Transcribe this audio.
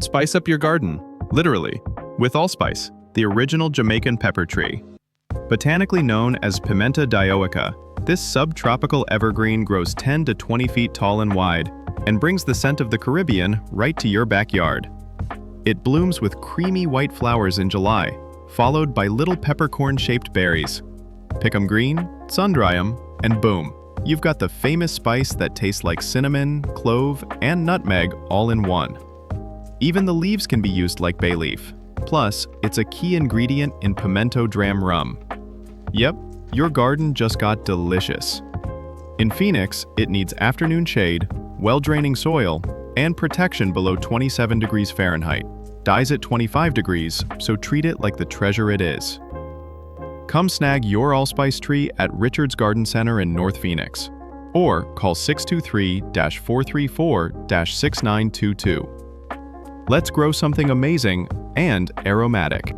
Spice up your garden, literally, with allspice, the original Jamaican pepper tree. Botanically known as Pimenta dioica, this subtropical evergreen grows 10 to 20 feet tall and wide and brings the scent of the Caribbean right to your backyard. It blooms with creamy white flowers in July, followed by little peppercorn-shaped berries. Pick 'em green, sun-dry 'em, and boom, you've got the famous spice that tastes like cinnamon, clove, and nutmeg all in one. Even the leaves can be used like bay leaf. Plus, it's a key ingredient in pimento dram rum. Yep, your garden just got delicious. In Phoenix, it needs afternoon shade, well-draining soil, and protection below 27 degrees Fahrenheit. Dies at 25 degrees, so treat it like the treasure it is. Come snag your allspice tree at Richard's Garden Center in North Phoenix, or call 623-434-6922. Let's grow something amazing and aromatic.